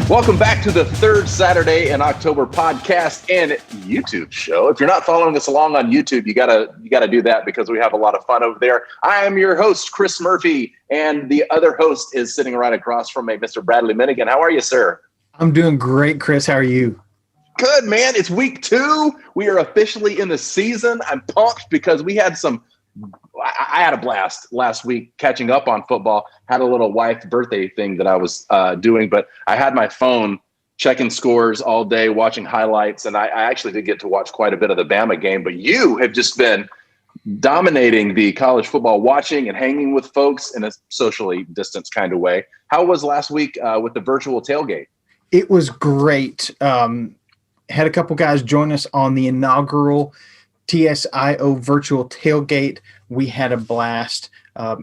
Welcome back to the third Saturday in October podcast and YouTube show. If you're not following us along on YouTube, you gotta do that because we have a lot of fun over there. I am your host, Chris Murphy, and the other host is sitting right across from me, Mr. Bradley Minigan. How are you, sir? I'm doing great, Chris. How are you? Good, man. It's week 2. We are officially in the season. I'm pumped because I had a blast last week catching up on football. Had a little wife's birthday thing that I was doing, but I had my phone checking scores all day, watching highlights, and I actually did get to watch quite a bit of the Bama game. But you have just been dominating the college football watching and hanging with folks in a socially distanced kind of way. How was last week with the virtual tailgate? It was great. Had a couple guys join us on the inaugural TSIO virtual tailgate. We had a blast.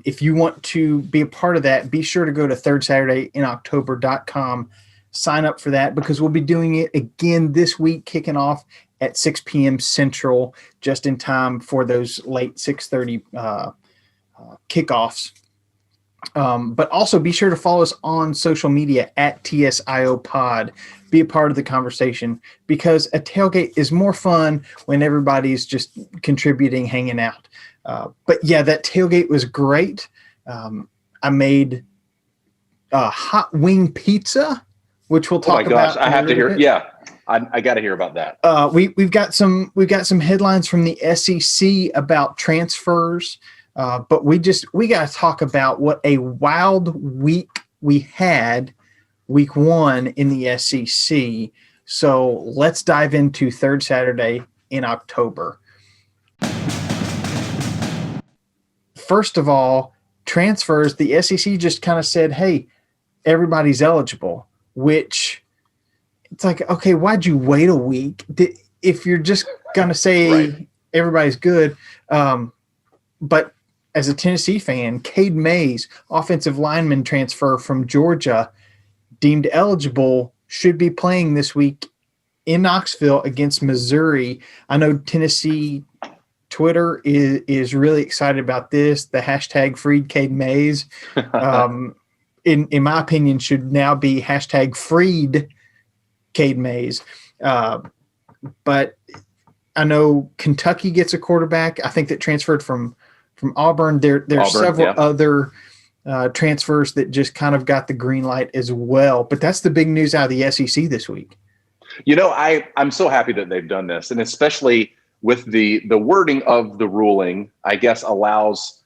If you want to be a part of that, be sure to go to thirdsaturdayiNoctober.com, sign up for that because we'll be doing it again this week, kicking off at 6 p.m. Central, just in time for those late 6:30 kickoffs. But also be sure to follow us on social media at TSIO Pod. Be a part of the conversation because a tailgate is more fun when everybody's just contributing, hanging out. But yeah, that tailgate was great. I made hot wing pizza, which we'll talk about. Oh my gosh, I have to hear. Yeah, I got to hear about that. We've got some headlines from the SEC about transfers. But we got to talk about what a wild week we had, week 1 in the SEC. So let's dive into third Saturday in October. First of all, transfers, the SEC just kind of said, hey, everybody's eligible, which it's like, okay, why'd you wait a week? If you're just going to say right, everybody's good. But as a Tennessee fan, Cade Mays, offensive lineman transfer from Georgia, deemed eligible, should be playing this week in Knoxville against Missouri. I know Tennessee Twitter is really excited about this. The hashtag freed Cade Mays, in my opinion, should now be hashtag freed Cade Mays. But I know Kentucky gets a quarterback. I think that transferred from Auburn. There's several other transfers that just kind of got the green light as well. But that's the big news out of the SEC this week. You know, I'm so happy that they've done this, and especially with the wording of the ruling, I guess allows,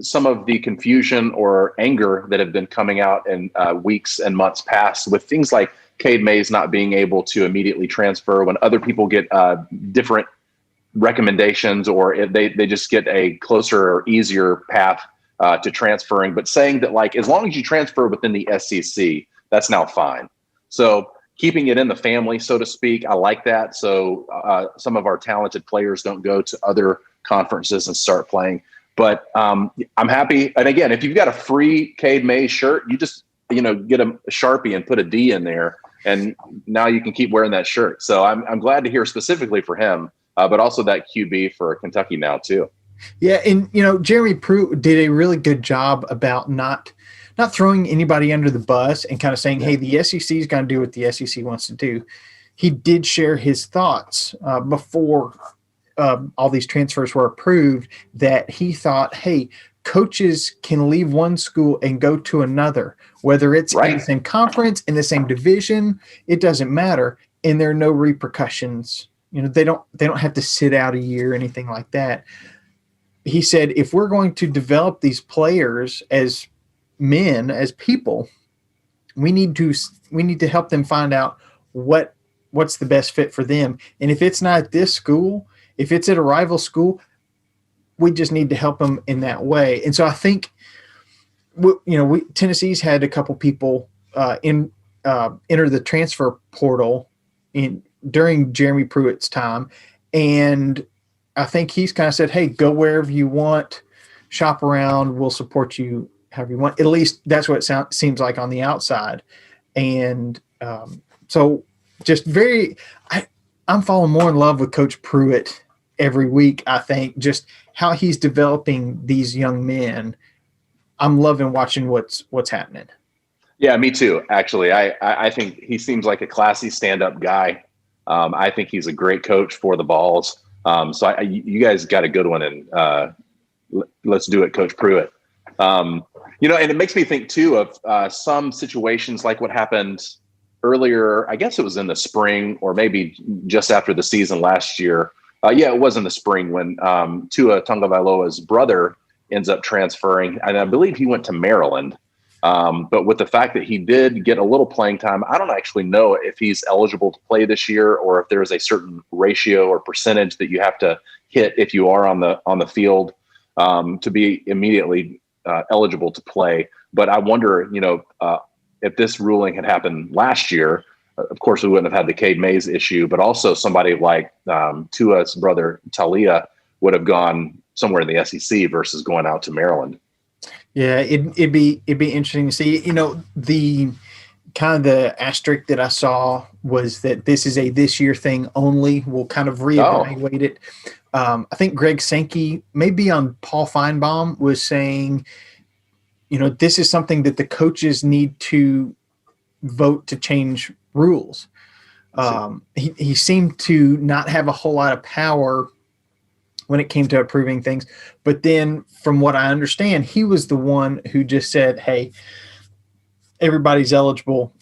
some of the confusion or anger that have been coming out in weeks and months past with things like Cade Mays not being able to immediately transfer when other people get different recommendations, or if they just get a closer or easier path to transferring, but saying that, like, as long as you transfer within the SEC, that's now fine. So keeping it in the family, so to speak, I like that. So some of our talented players don't go to other conferences and start playing. But I'm happy. And again, if you've got a free Cade Mays shirt, you just get a Sharpie and put a D in there, and now you can keep wearing that shirt. So I'm glad to hear specifically for him. But also that QB for Kentucky now too. Yeah, and Jeremy Pruitt did a really good job about not throwing anybody under the bus and kind of saying, hey, the SEC is going to do what the SEC wants to do. He did share his thoughts before all these transfers were approved, that he thought, hey, coaches can leave one school and go to another, whether it's in the same conference, in the same division, it doesn't matter, and there are no repercussions. They don't have to sit out a year or anything like that. He said, if we're going to develop these players as men, as people, we need to help them find out what's the best fit for them. And if it's not at this school, if it's at a rival school, we just need to help them in that way. And so I think, Tennessee's had a couple people enter the transfer portal during Jeremy Pruitt's time. And I think he's kind of said, hey, go wherever you want, shop around, we'll support you however you want. At least that's what it seems like on the outside. And so just I'm falling more in love with Coach Pruitt every week. I think just how he's developing these young men. I'm loving watching what's happening. Yeah, me too. Actually, I think he seems like a classy stand-up guy. I think he's a great coach for the Vols. You guys got a good one, and let's do it, Coach Pruitt. And it makes me think too of some situations like what happened earlier. I guess it was in the spring, or maybe just after the season last year. Yeah, it was in the spring when Tua Tagovailoa's brother ends up transferring, and I believe he went to Maryland. But with the fact that he did get a little playing time, I don't actually know if he's eligible to play this year, or if there's a certain ratio or percentage that you have to hit if you are on the field to be immediately eligible to play. But I wonder, if this ruling had happened last year, of course we wouldn't have had the Cade Mays issue, but also somebody like Tua's brother Talia would have gone somewhere in the SEC versus going out to Maryland. Yeah, it'd be interesting to see. The kind of the asterisk that I saw was that this is a this year thing only. We'll kind of reevaluate it. I think Greg Sankey, maybe on Paul Feinbaum, was saying, this is something that the coaches need to vote to change rules. He seemed to not have a whole lot of power when it came to approving things. But then from what I understand, he was the one who just said, hey, everybody's eligible,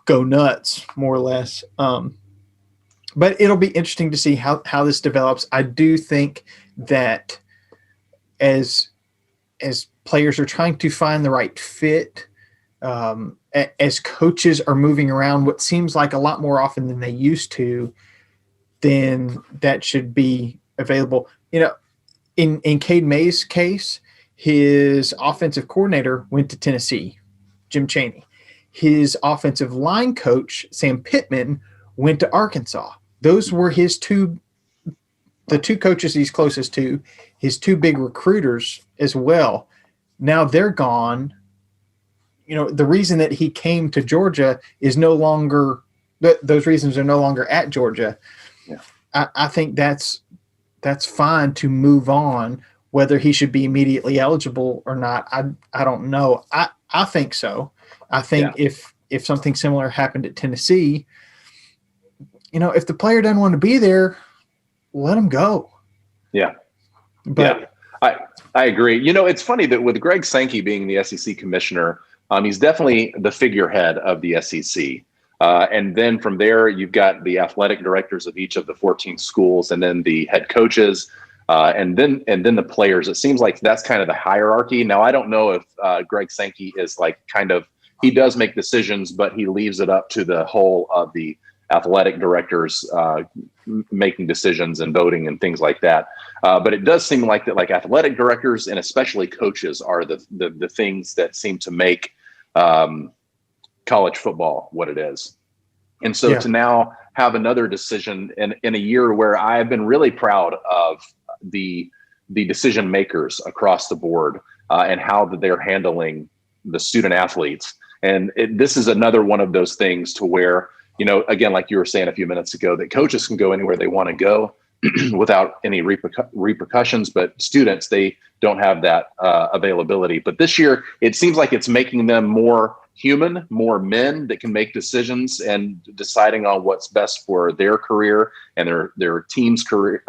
go nuts, more or less. But it'll be interesting to see how this develops. I do think that as players are trying to find the right fit, as coaches are moving around what seems like a lot more often than they used to, then that should be available. In Cade Mays' case, his offensive coordinator went to Tennessee, Jim Chaney. His offensive line coach, Sam Pittman, went to Arkansas. Those were the two coaches he's closest to, his two big recruiters as well. Now they're gone. The reason that he came to Georgia is no longer – those reasons are no longer at Georgia. Yeah. I think that's fine to move on. Whether he should be immediately eligible or not, I don't know. I think so. I think if something similar happened at Tennessee, if the player doesn't want to be there, let him go. Yeah. But I agree. It's funny that with Greg Sankey being the SEC commissioner, he's definitely the figurehead of the SEC. And then from there, you've got the athletic directors of each of the 14 schools, and then the head coaches, and then the players. It seems like that's kind of the hierarchy. Now, I don't know if Greg Sankey is he does make decisions, but he leaves it up to the whole of the athletic directors making decisions and voting and things like that. But it does seem like that, like athletic directors and especially coaches are the things that seem to make college football what it is. And so to now have another decision in a year where I have been really proud of the decision makers across the board and how that they're handling the student athletes. And this is another one of those things to where, again, like you were saying a few minutes ago, that coaches can go anywhere they want to go without any repercussions, but students, they don't have that availability. But this year, it seems like it's making them more human, more men that can make decisions and deciding on what's best for their career and their team's career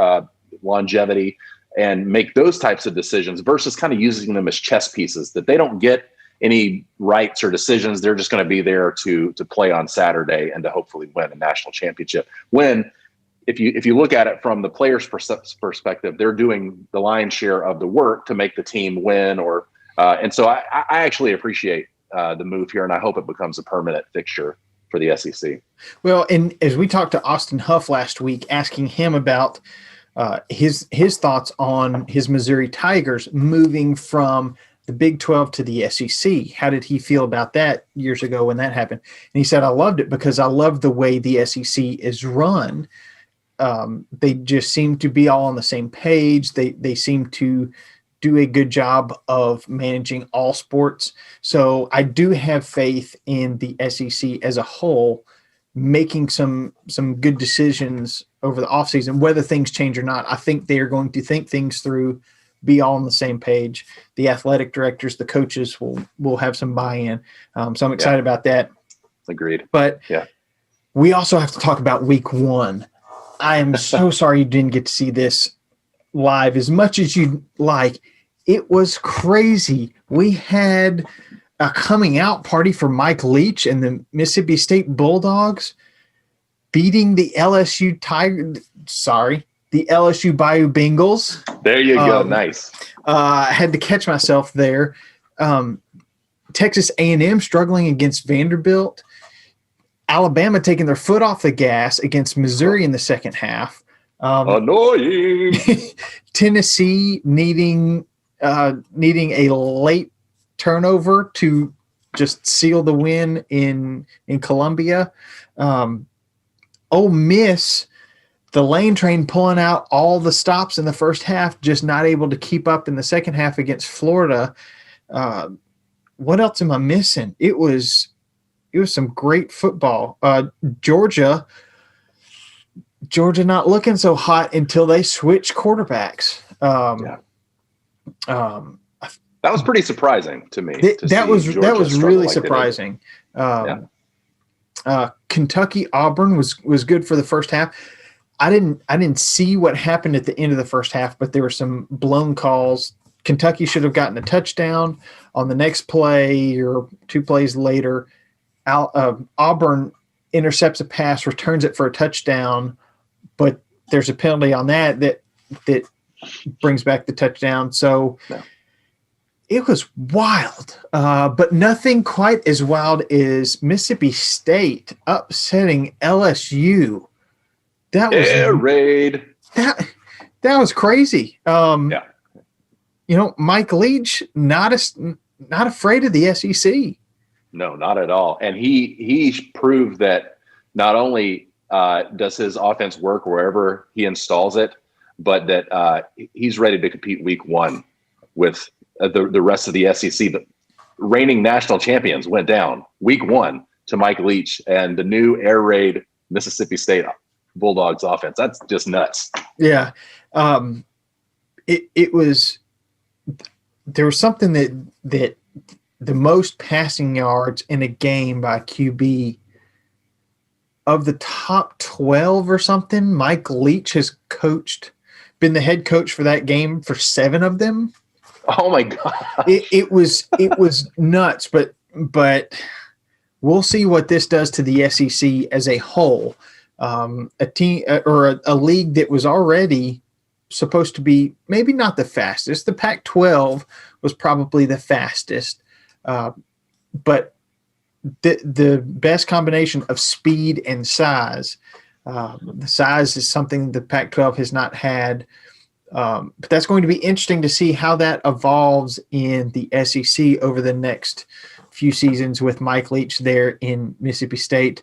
longevity, and make those types of decisions versus kind of using them as chess pieces that they don't get any rights or decisions. They're just going to be there to play on Saturday and to hopefully win a national championship. When if you look at it from the player's perspective, they're doing the lion's share of the work to make the team win. And so I actually appreciate the move here, and I hope it becomes a permanent fixture for the SEC. Well, and as we talked to Austin Huff last week, asking him about his thoughts on his Missouri Tigers moving from the Big 12 to the SEC. How did he feel about that years ago when that happened? And he said, I loved it because I love the way the SEC is run. They just seem to be all on the same page. They seem to do a good job of managing all sports. So I do have faith in the SEC as a whole, making some good decisions over the offseason, whether things change or not. I think they are going to think things through be all on the same page. The athletic directors, the coaches will have some buy-in. So I'm excited about that. Agreed. But we also have to talk about week 1. I am so sorry you didn't get to see this live as much as you'd like. It was crazy. We had a coming out party for Mike Leach and the Mississippi State Bulldogs beating the LSU Bayou Bengals. There you go. Nice. I had to catch myself there. Texas A&M struggling against Vanderbilt. Alabama taking their foot off the gas against Missouri in the second half. Annoying. Tennessee needing a late turnover to just seal the win in Columbia. Ole Miss, the lane train pulling out all the stops in the first half, just not able to keep up in the second half against Florida. What else am I missing? It was some great football. Georgia not looking so hot until they switched quarterbacks. That was pretty surprising to me. That was really surprising. Kentucky Auburn was good for the first half. I didn't see what happened at the end of the first half, but there were some blown calls. Kentucky should have gotten a touchdown on the next play or 2 plays later. Auburn intercepts a pass, returns it for a touchdown, but there's a penalty on that brings back the touchdown. So it was wild, but nothing quite as wild as Mississippi State upsetting LSU. That was air raid. That was crazy. Mike Leach not afraid of the SEC. No, not at all. And he proved that not only does his offense work wherever he installs it, but that he's ready to compete week 1 with the rest of the SEC. The reigning national champions went down week 1 to Mike Leach and the new air raid Mississippi State Bulldogs offense. That's just nuts. Yeah. It was, there was something that the most passing yards in a game by QB of the top 12 or something. Mike Leach has been the head coach for that game for 7 of them. Oh my God. It was nuts, but we'll see what this does to the SEC as a whole. A team or a league that was already supposed to be maybe not the fastest. The Pac-12 was probably the fastest, but the best combination of speed and size. The size is something the Pac-12 has not had. But that's going to be interesting to see how that evolves in the SEC over the next few seasons with Mike Leach there in Mississippi State.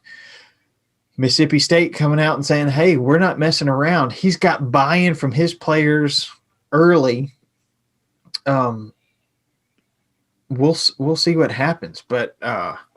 Mississippi State coming out and saying, hey, we're not messing around. He's got buy-in from his players early. We'll see what happens. But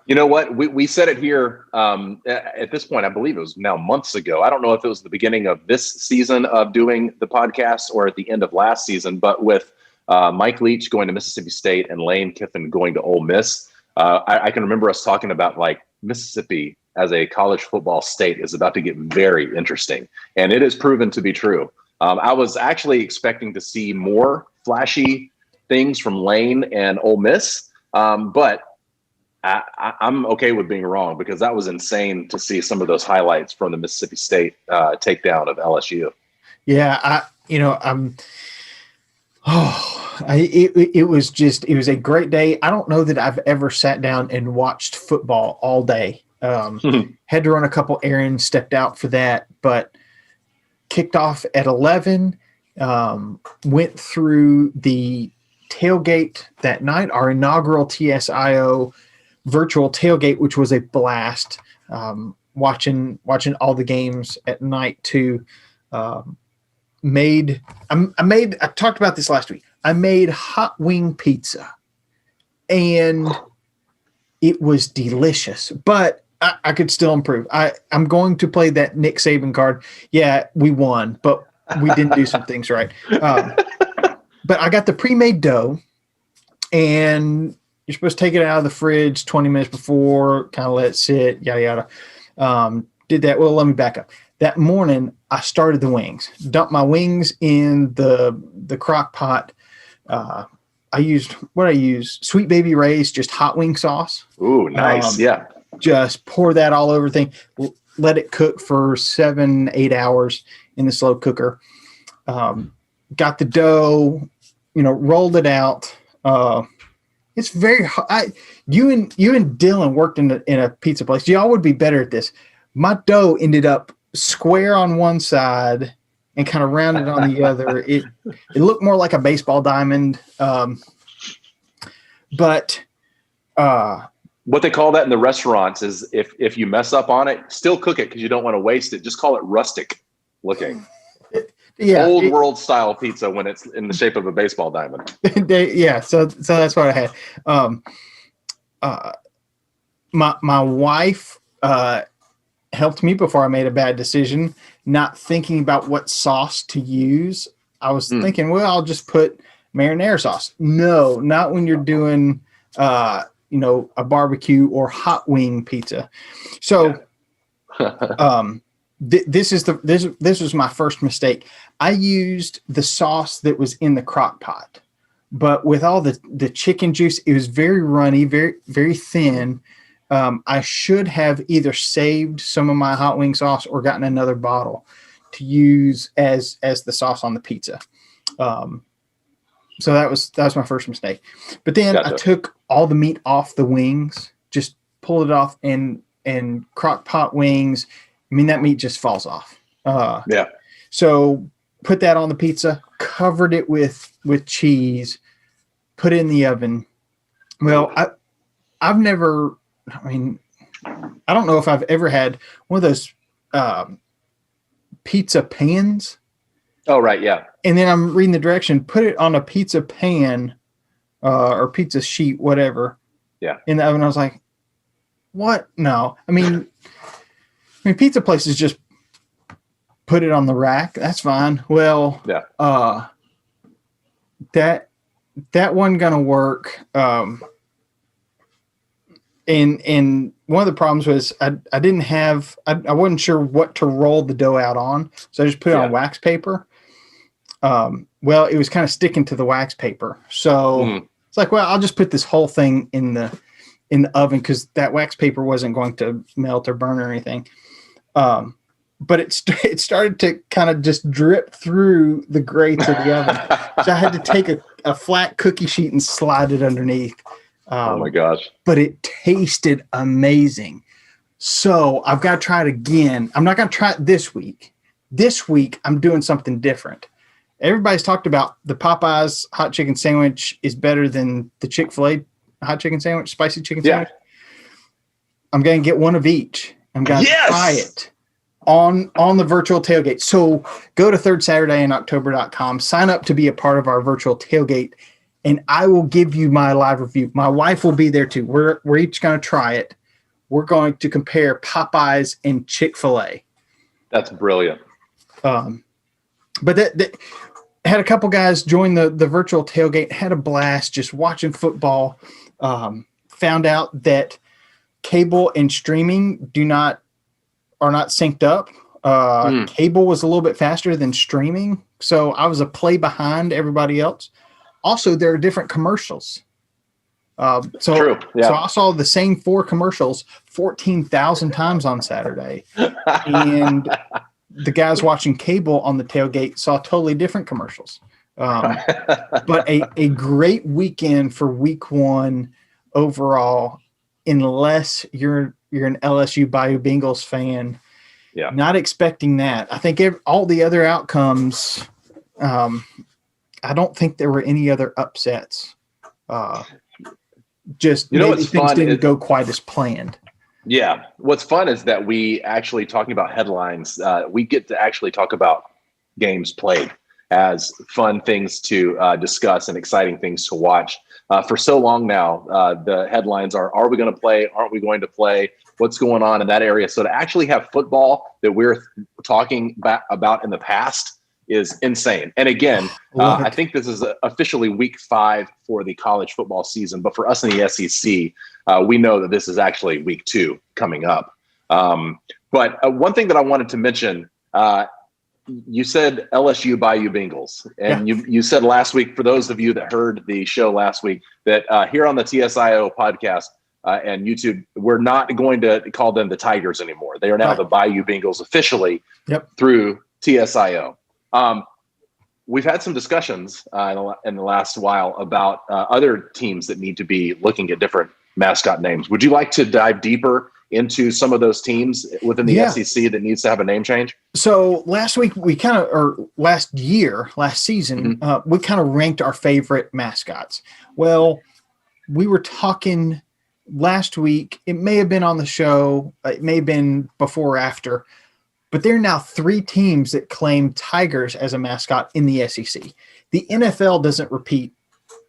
you know what? We said it here at this point. I believe it was now months ago. I don't know if it was the beginning of this season of doing the podcast or at the end of last season. But with Mike Leach going to Mississippi State and Lane Kiffin going to Ole Miss, I can remember us talking about like Mississippi as a college football state is about to get very interesting, and it has proven to be true. I was actually expecting to see more flashy things from Lane and Ole Miss, but I'm okay with being wrong because that was insane to see some of those highlights from the Mississippi State takedown of LSU. Yeah, it was a great day. I don't know that I've ever sat down and watched football all day. Had to run a couple errands, stepped out for that, but kicked off at 11, went through the tailgate that night, our inaugural TSIO virtual tailgate, which was a blast. Watching all the games at night too. I talked about this last week. I made hot wing pizza and it was delicious, but I could still improve. I'm going to play that Nick Saban card. Yeah, we won, but we didn't do some things right. but I got the pre-made dough, and you're supposed to take it out of the fridge 20 minutes before, kind of let it sit, yada yada. Did that. Well, let me back up. That morning, I started the wings. Dumped my wings in the crock pot. I used Sweet Baby Ray's just hot wing sauce. Ooh, nice. Yeah. Just pour that all over thing. Let it cook for 7-8 hours in the slow cooker. Got the dough, rolled it out. It's very hard. You and Dylan worked in a pizza place. Y'all would be better at this. My dough ended up square on one side and kind of rounded on the other. It looked more like a baseball diamond. But what they call that in the restaurants is if you mess up on it, still cook it because you don't want to waste it. Just call it rustic looking. Yeah, old world style pizza when it's in the shape of a baseball diamond. Yeah, so that's what I had. My wife helped me before I made a bad decision, not thinking about what sauce to use. I was thinking, well, I'll just put marinara sauce. No, not when you're doing a barbecue or hot wing pizza. So this was my first mistake. I used the sauce that was in the crock pot, but with all the chicken juice, it was very runny, very, very thin. I should have either saved some of my hot wing sauce or gotten another bottle to use as the sauce on the pizza. So that was my first mistake. But then I took all the meat off the wings, just pulled it off, and crock pot wings. I mean, that meat just falls off. Yeah. So put that on the pizza, covered it with cheese, put it in the oven. Well, I've never. I mean, I don't know if I've ever had one of those pizza pans. Oh, right. Yeah. And then I'm reading the direction, put it on a pizza pan or pizza sheet, whatever. Yeah. In the oven. I was like, what? No. I mean, pizza places just put it on the rack. That's fine. Well, yeah. That wasn't going to work. And one of the problems was I wasn't sure what to roll the dough out on. So I just put it on wax paper. Well, it was kind of sticking to the wax paper. So it's like, well, I'll just put this whole thing in the oven because that wax paper wasn't going to melt or burn or anything. But it started to kind of just drip through the grates of the oven. So I had to take a flat cookie sheet and slide it underneath. Oh my gosh. But it tasted amazing. So I've got to try it again. I'm not going to try it this week. This week, I'm doing something different. Everybody's talked about the Popeyes hot chicken sandwich is better than the Chick-fil-A hot chicken sandwich, spicy chicken sandwich. I'm going to get one of each. I'm going to try it on the virtual tailgate. So go to thirdsaturdayiNoctober.com, sign up to be a part of our virtual tailgate, and I will give you my live review. My wife will be there too. We're each going to try it. We're going to compare Popeyes and Chick-fil-A. That's brilliant. But that had a couple guys join the virtual tailgate, had a blast just watching football. Found out that cable and streaming are not synced up. Cable was a little bit faster than streaming, so I was a play behind everybody else. Also, there are different commercials. True. Yeah. So I saw the same 4 commercials 14,000 times on Saturday, and the guys watching cable on the tailgate saw totally different commercials. But a great weekend for week 1 overall, unless you're an LSU Bayou Bengals fan. Yeah. Not expecting that. I think all the other outcomes, I don't think there were any other upsets. Just maybe things didn't go quite as planned. Yeah. What's fun is that we actually talking about headlines. We get to actually talk about games played as fun things to discuss and exciting things to watch. For so long now, the headlines are we going to play? Aren't we going to play? What's going on in that area? So to actually have football that we're talking about in the past is insane. And again, Love it. I think this is officially week 5 for the college football season, but for us in the SEC, we know that this is actually week 2 coming up. But one thing that I wanted to mention, you said LSU Bayou Bengals, and you said last week, for those of you that heard the show last week, that here on the TSIO podcast and YouTube, we're not going to call them the Tigers anymore. They are now the Bayou Bengals officially through TSIO. We've had some discussions in the last while about other teams that need to be looking at different mascot names. Would you like to dive deeper into some of those teams within the SEC that needs to have a name change? So last week last season, we kind of ranked our favorite mascots. Well, we were talking last week. It may have been on the show. It may have been before or after. But there are now 3 teams that claim tigers as a mascot in the SEC. The NFL doesn't repeat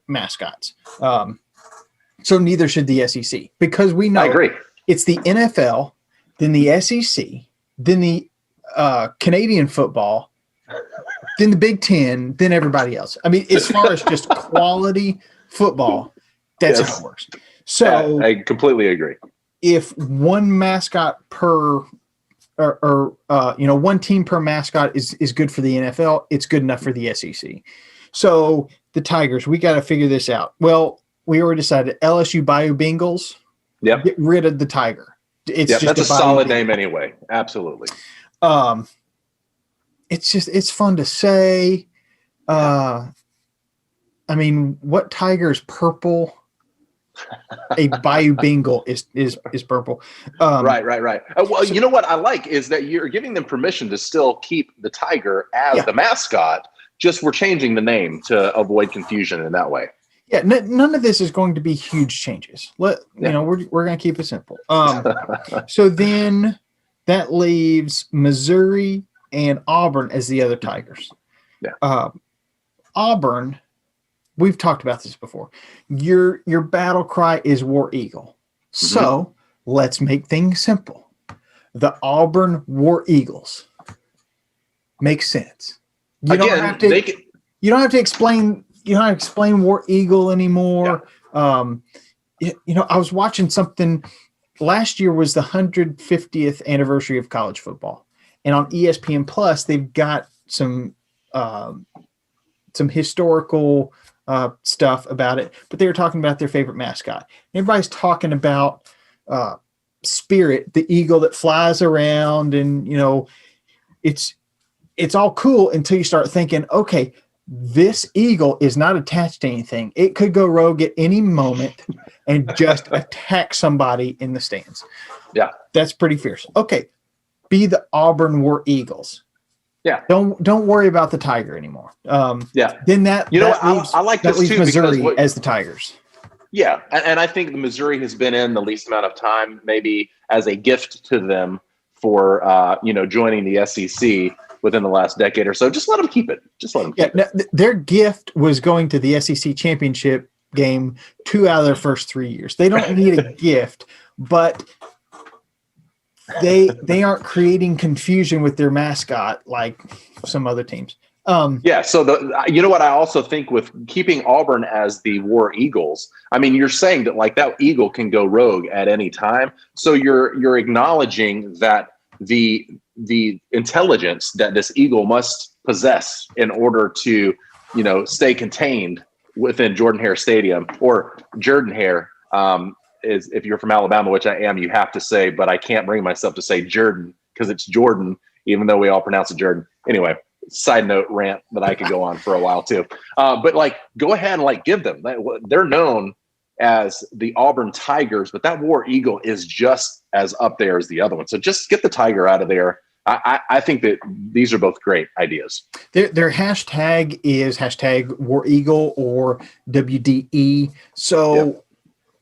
mascots. So neither should the SEC, because we know I agree. It's the NFL, then the SEC, then the Canadian football, then the Big Ten, then everybody else. I mean, as far as just quality football, that's how it works. So I completely agree. If one mascot per one team per mascot is good for the NFL, it's good enough for the SEC. So the Tigers, we got to figure this out. Well, we already decided LSU Bayou Bengals. Yep. Get rid of the tiger. It's just that's a solid name anyway. Absolutely. It's fun to say. I mean, what tiger is purple? A Bayou Bengal is purple. Right. Well, you know what I like is that you're giving them permission to still keep the tiger as the mascot. Just we're changing the name to avoid confusion in that way. Yeah, none of this is going to be huge changes. We're going to keep it simple. So then that leaves Missouri and Auburn as the other Tigers. Yeah. Auburn, we've talked about this before. Your battle cry is War Eagle. So let's make things simple. The Auburn War Eagles makes sense. You don't have to explain. You don't have to explain War Eagle anymore. Yeah. I was watching something. Last year was the 150th anniversary of college football, and on ESPN Plus, they've got some historical stuff about it. But they were talking about their favorite mascot. Everybody's talking about Spirit, the eagle that flies around, and it's all cool until you start thinking, okay, this eagle is not attached to anything. It could go rogue at any moment and just attack somebody in the stands. Yeah. That's pretty fierce. Okay. Be the Auburn War Eagles. Yeah. Don't worry about the tiger anymore. Then I like this too, Missouri as the Tigers. Yeah. And I think Missouri has been in the least amount of time, maybe as a gift to them for, joining the SEC within the last decade or so. Just let them keep it. Their gift was going to the SEC championship game 2 out of their first 3 years. They don't need a gift, but they aren't creating confusion with their mascot like some other teams. So you know what I also think with keeping Auburn as the War Eagles, I mean, you're saying that like that eagle can go rogue at any time. So you're acknowledging that the intelligence that this eagle must possess in order to, stay contained within Jordan-Hare Stadium, or Jordan-Hare, is, if you're from Alabama, which I am, you have to say, but I can't bring myself to say Jordan because it's Jordan, even though we all pronounce it Jordan. Anyway, side note rant that I could go on for a while too. But go ahead and give them. They're known as the Auburn Tigers, but that War Eagle is just as up there as the other one. So just get the tiger out of there. I think that these are both great ideas. Their hashtag is #War Eagle or WDE. So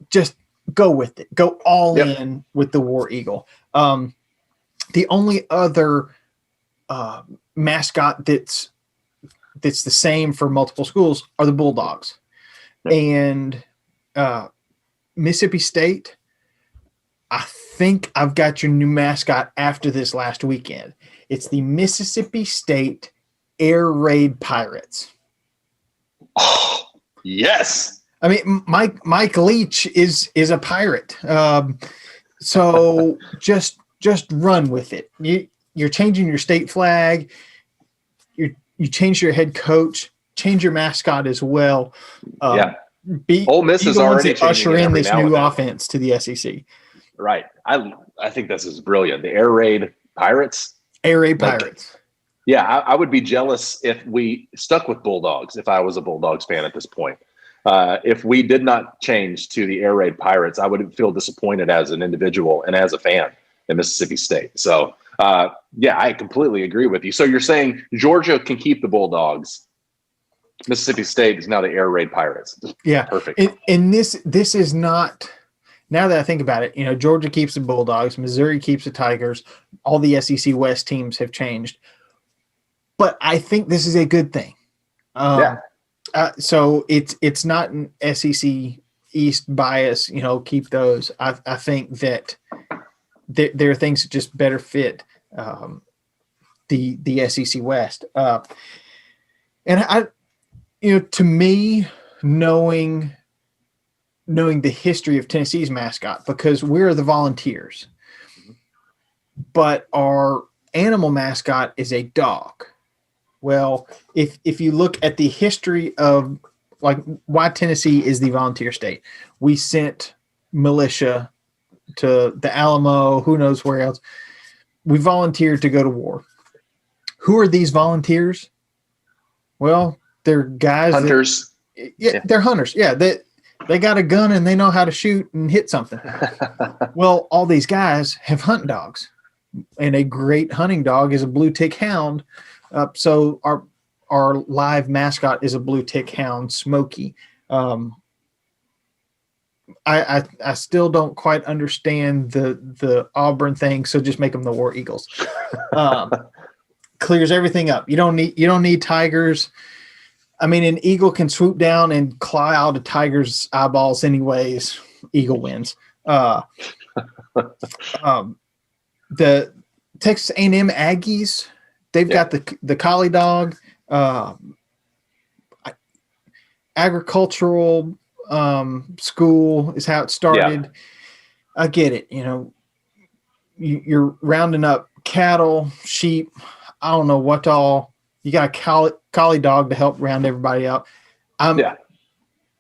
just go with it. Go all in with the War Eagle. The only other mascot that's the same for multiple schools are the Bulldogs. And Mississippi State, I think I've got your new mascot after this last weekend. It's the Mississippi State air raid pirates. Oh, yes. I mean, Mike Leach is a pirate. So just run with it. You're changing your state flag. You change your head coach, change your mascot as well. Ole Miss is already changing usher it in every this now new and then. offense to the SEC. Right. I think this is brilliant. The air raid pirates. Air raid pirates. Yeah, I would be jealous if we stuck with Bulldogs. If I was a Bulldogs fan at this point, if we did not change to the air raid pirates, I would feel disappointed as an individual and as a fan in Mississippi State. So, yeah, I completely agree with you. So you're saying Georgia can keep the Bulldogs. Mississippi State is now the air raid pirates. Yeah, perfect. And this is not. Now that I think about it, Georgia keeps the Bulldogs, Missouri keeps the Tigers. All the SEC West teams have changed, but I think this is a good thing. So it's not an SEC East bias. Keep those. I think that there are things that just better fit the SEC West. And to me, knowing the history of Tennessee's mascot, because we're the Volunteers, but our animal mascot is a dog. Well, if you look at the history of why Tennessee is the volunteer state, we sent militia to the Alamo, who knows where else. We volunteered to go to war. Who are these volunteers? Well, they're guys. Hunters. They're hunters. Yeah, they got a gun and they know how to shoot and hit something. Well, all these guys have hunt dogs, and a great hunting dog is a blue tick hound. So our live mascot is a blue tick hound, Smokey. I still don't quite understand the Auburn thing, so just make them the War Eagles. Clears everything up. You don't need tigers. I mean, an eagle can swoop down and claw out a tiger's eyeballs anyways. Eagle wins. The Texas A&M Aggies, they've got the collie dog. Agricultural school is how it started. Yeah. I get it. You're rounding up cattle, sheep. I don't know what all. You got a collie dog to help round everybody up.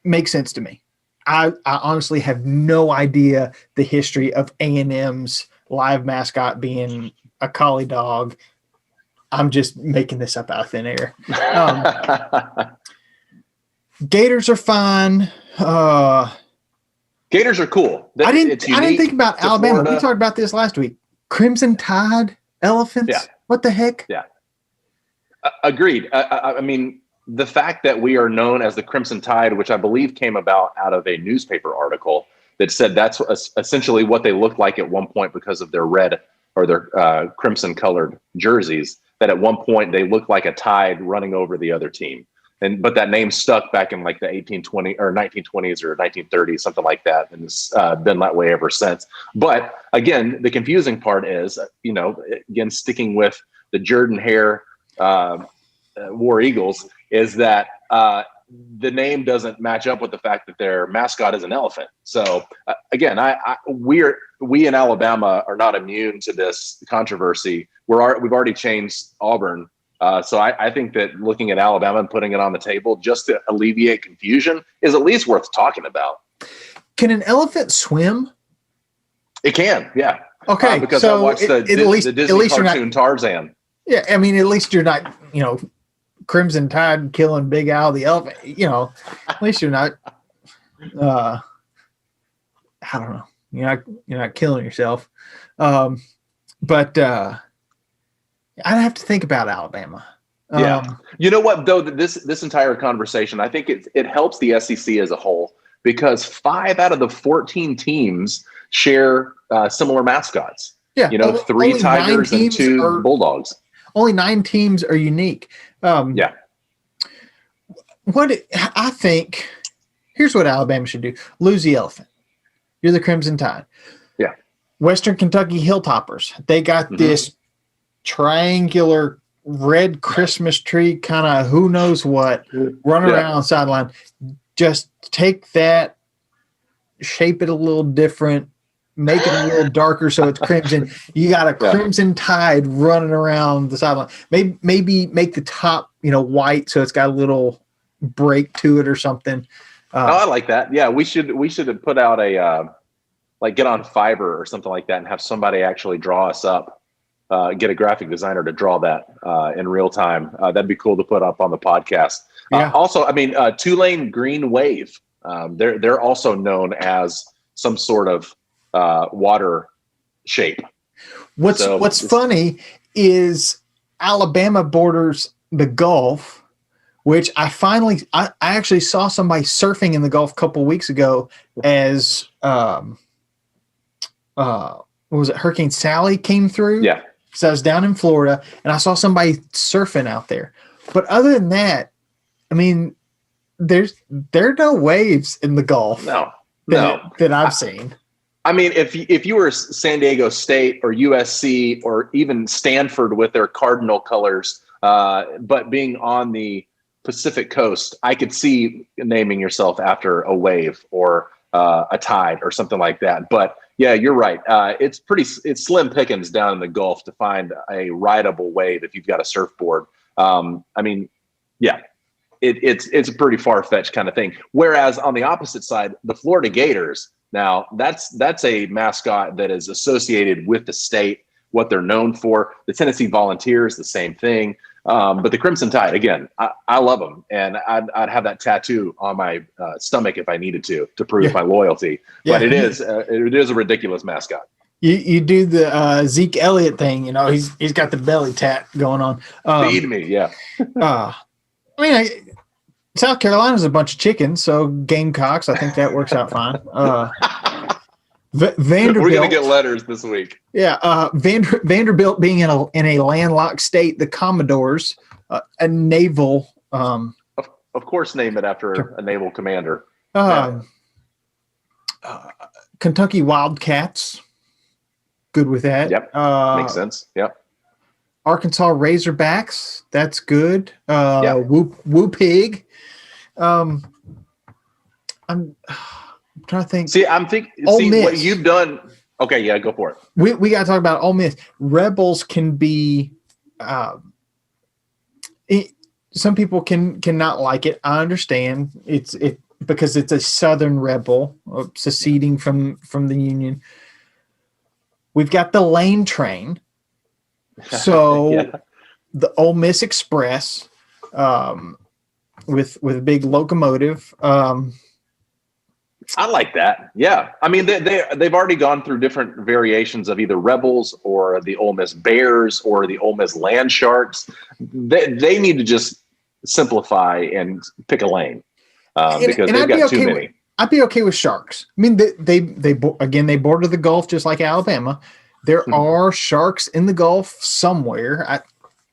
Makes sense to me. I honestly have no idea the history of A&M's live mascot being a collie dog. I'm just making this up out of thin air. Gators are fine. Gators are cool. I didn't think about Alabama. Florida. We talked about this last week. Crimson Tide elephants. Yeah. What the heck? Yeah. Agreed. I mean, the fact that we are known as the Crimson Tide, which I believe came about out of a newspaper article that said that's essentially what they looked like at one point because of their red or their crimson colored jerseys, that at one point they looked like a tide running over the other team. But that name stuck back in like the 1820 or 1920s or 1930s, something like that. And it's been that way ever since. But again, the confusing part is, again, sticking with the Jordan Hare War Eagles, is that the name doesn't match up with the fact that their mascot is an elephant. So again, we in Alabama are not immune to this controversy. We've already changed Auburn. So I think that looking at Alabama and putting it on the table just to alleviate confusion is at least worth talking about. Can an elephant swim? It can, yeah. Okay, because I watched the Disney cartoon Tarzan. Yeah, I mean, at least you're not, Crimson Tide killing Big Al the elephant. At least you're not. I don't know. You're not killing yourself. But I'd have to think about Alabama. Yeah. You know what, though, this entire conversation, I think it helps the SEC as a whole because 5 out of the 14 teams share similar mascots. Yeah. 3 Tigers and 2 Bulldogs. Only 9 teams are unique. Yeah. What I think, here's what Alabama should do. Lose the elephant. You're the Crimson Tide. Yeah. Western Kentucky Hilltoppers. They got this triangular red Christmas tree, kind of who knows what, running around on the sideline. Just take that, shape it a little different, make it a little darker so it's crimson. You got a crimson tide running around the sideline. Maybe make the top, white so it's got a little break to it or something. I like that. Yeah, we should have put out a get on Fiverr or something like that and have somebody actually draw us up. Get a graphic designer to draw that in real time. That'd be cool to put up on the podcast. Also, Tulane Green Wave. They're also known as some sort of water shape. What's funny is Alabama borders the Gulf, which I actually saw somebody surfing in the Gulf a couple weeks ago as what was it? Hurricane Sally came through. Yeah. So I was down in Florida and I saw somebody surfing out there. But other than that, I mean, there are no waves in the Gulf. No. That I've seen. I mean, if you were San Diego State or USC or even Stanford with their cardinal colors, but being on the Pacific coast, I could see naming yourself after a wave or a tide or something like that. But yeah, you're right. It's slim pickings down in the Gulf to find a rideable wave if you've got a surfboard. It's a pretty far-fetched kind of thing. Whereas on the opposite side, the Florida Gators, now that's a mascot that is associated with the state, what they're known for. The Tennessee Volunteers, the same thing. But the Crimson Tide, again, I love them, and I'd have that tattoo on my stomach if I needed to prove my loyalty. But it is a ridiculous mascot. You do the Zeke Elliott thing, he's got the belly tat going on. Feed me, yeah. South Carolina's a bunch of chickens, so Gamecocks, I think that works out fine. Vanderbilt. We're gonna get letters this week. Yeah, Vanderbilt being in a landlocked state, the Commodores, a naval. Of course, name it after a naval commander. Kentucky Wildcats. Good with that. Yep, makes sense. Yep. Arkansas Razorbacks. That's good. Woo Pig. I'm trying to think. See what you've done. Okay, yeah, go for it. We got to talk about Ole Miss. Rebels can be. Some people cannot like it. I understand. It's because it's a Southern rebel seceding from the Union. We've got the Lane Train. So the Ole Miss Express, with a big locomotive. I like that. Yeah. I mean, they've already gone through different variations of either Rebels or the Ole Miss Bears or the Ole Miss Land Sharks. They need to just simplify and pick a lane because they've got too many. I'd be okay with Sharks. I mean, they border the Gulf just like Alabama. There are sharks in the Gulf somewhere.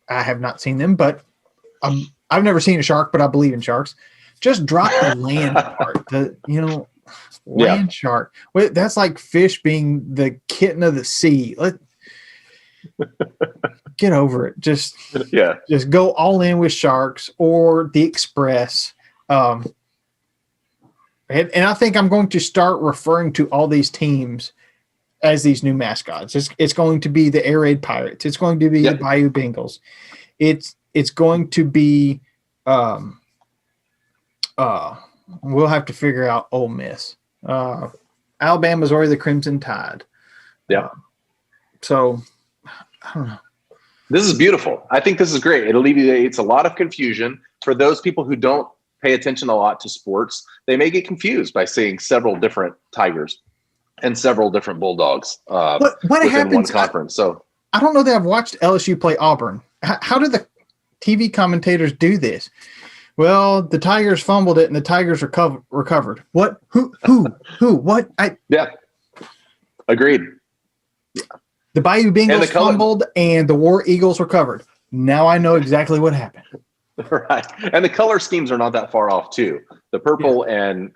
I have not seen them, but I've never seen a shark, but I believe in sharks. Just drop the land part. Land shark. Well, that's like fish being the kitten of the sea. Get over it. Just go all in with sharks or the Express. And I think I'm going to start referring to all these teams as these new mascots. It's going to be the Air Raid Pirates. It's going to be the Bayou Bengals. It's going to be we'll have to figure out Ole Miss. Alabama's already the Crimson Tide. Yeah. So I don't know. This is beautiful. I think this is great. It alleviates a lot of confusion for those people who don't pay attention a lot to sports. They may get confused by seeing several different Tigers and several different Bulldogs what within happens, one conference. I don't know that I've watched LSU play Auburn. How do the TV commentators do this? Well, the Tigers fumbled it and the Tigers recovered. What? Who? What? Agreed. Yeah. The Bayou Bengals fumbled and the War Eagles recovered. Now I know exactly what happened. Right. And the color schemes are not that far off too. The purple and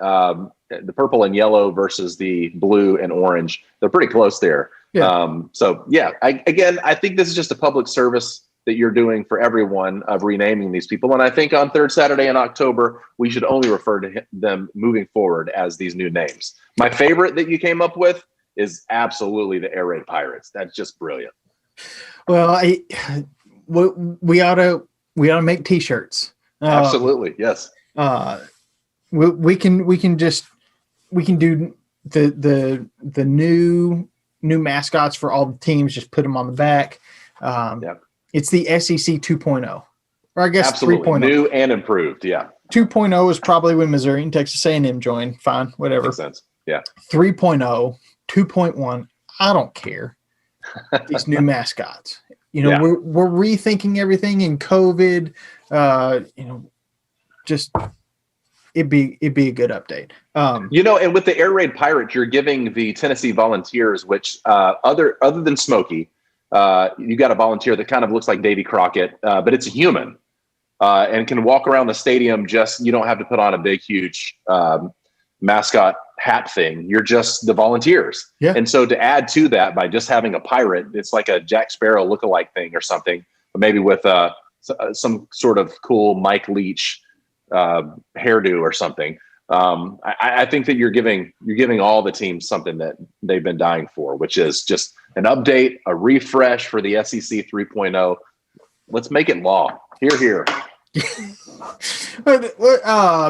yellow versus the blue and orange. They're pretty close there. Yeah. I think this is just a public service that you're doing for everyone of renaming these people. And I think on third Saturday in October, we should only refer to them moving forward as these new names. My favorite that you came up with is absolutely the Air Raid Pirates. That's just brilliant. Well, we ought to make T-shirts. Absolutely, yes. We can do the new mascots for all the teams. Just put them on the back. It's the SEC 2.0, or I guess 3.0. New and improved. Yeah. 2.0 is probably when Missouri and Texas A&M join. Fine, whatever. Makes sense. Yeah. 3.0, 2.1. I don't care. These new mascots. We're rethinking everything in COVID. Just it'd be a good update. And with the Air Raid Pirates, you're giving the Tennessee Volunteers, which other than Smokey, you got a volunteer that kind of looks like Davy Crockett, but it's a human and can walk around the stadium. You don't have to put on a big, huge mascot hat thing. You're just the volunteers. Yeah. And so to add to that by just having a pirate, it's like a Jack Sparrow lookalike thing or something, but maybe with some sort of cool Mike Leach hairdo or something. I think that you're giving all the teams something that they've been dying for, which is just an update, a refresh for the SEC 3.0. Let's make it law. Hear, hear.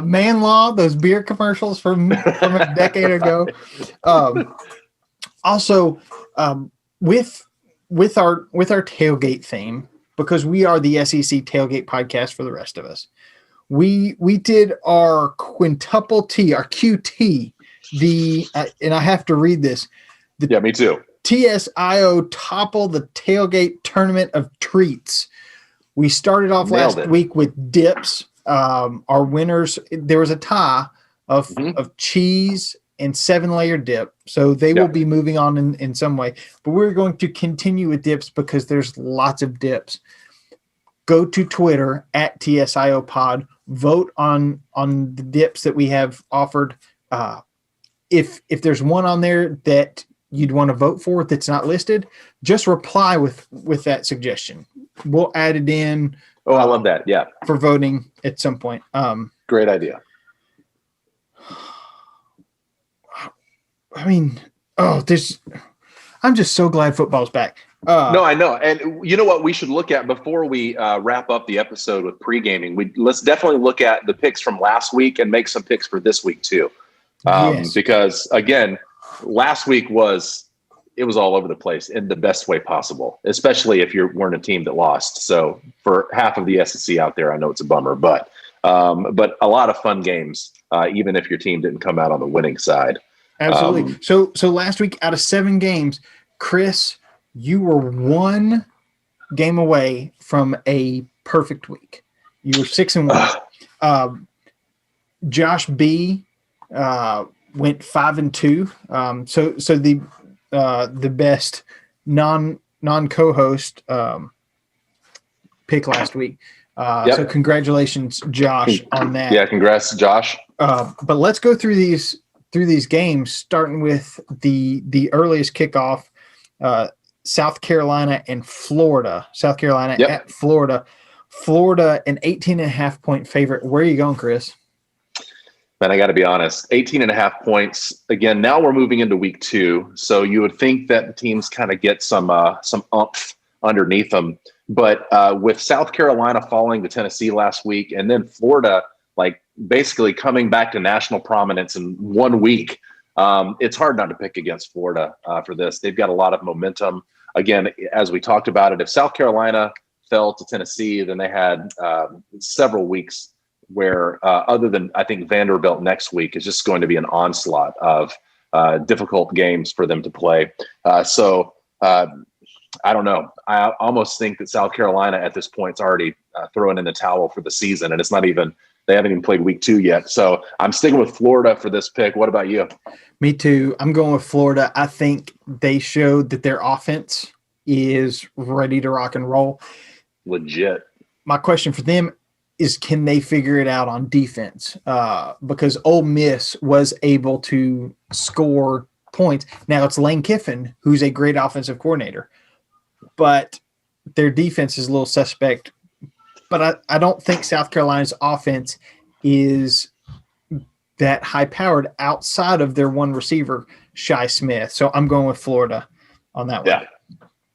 Man Law, those beer commercials from a decade ago. Also, with our tailgate theme, because we are the SEC tailgate podcast for the rest of us. We did our quintuple T, our QT, and I have to read this. Me too. TSIO Topple the Tailgate Tournament of Treats. We started off last week with dips. Our winners, there was a tie of cheese and 7-layer dip. So they will be moving on in some way. But we're going to continue with dips because there's lots of dips. Go to Twitter at TSIO Pod. Vote on the dips that we have offered. If there's one on there that you'd want to vote for that's not listed, just reply with that suggestion. We'll add it in. Oh, I love that. Yeah. For voting at some point. Great idea. I mean, I'm just so glad football's back. No, I know. And you know what we should look at before we wrap up the episode with pre-gaming? Let's definitely look at the picks from last week and make some picks for this week too. Yes. Because again, last week was all over the place in the best way possible, especially if you weren't a team that lost. So for half of the SEC out there, I know it's a bummer, but a lot of fun games, even if your team didn't come out on the winning side. Absolutely. So last week out of 7 games, Chris, you were 1 game away from a perfect week. You were 6-1. Josh B went 5-2. So the best non-co-host pick last week. So congratulations, Josh, on that. Yeah, congrats, Josh. But let's go through these games, starting with the earliest kickoff. South Carolina and Florida. South Carolina at Florida. Florida, an 18.5-point favorite. Where are you going, Chris? Man, I got to be honest. 18.5 points. Again, now we're moving into week 2, so you would think that the teams kind of get some oomph underneath them. But with South Carolina falling to Tennessee last week, and then Florida like basically coming back to national prominence in 1 week, it's hard not to pick against Florida for this. They've got a lot of momentum. Again, as we talked about it, if South Carolina fell to Tennessee, then they had several weeks where other than, I think, Vanderbilt next week is just going to be an onslaught of difficult games for them to play. So I don't know. I almost think that South Carolina at this point is already throwing in the towel for the season, and they haven't even played week 2 yet. So I'm sticking with Florida for this pick. What about you? Me too. I'm going with Florida. I think they showed that their offense is ready to rock and roll. Legit. My question for them is, can they figure it out on defense? Because Ole Miss was able to score points. Now it's Lane Kiffin, who's a great offensive coordinator. But their defense is a little suspect, but I don't think South Carolina's offense is that high powered outside of their one receiver, Shi Smith. So I'm going with Florida on that one. Yeah.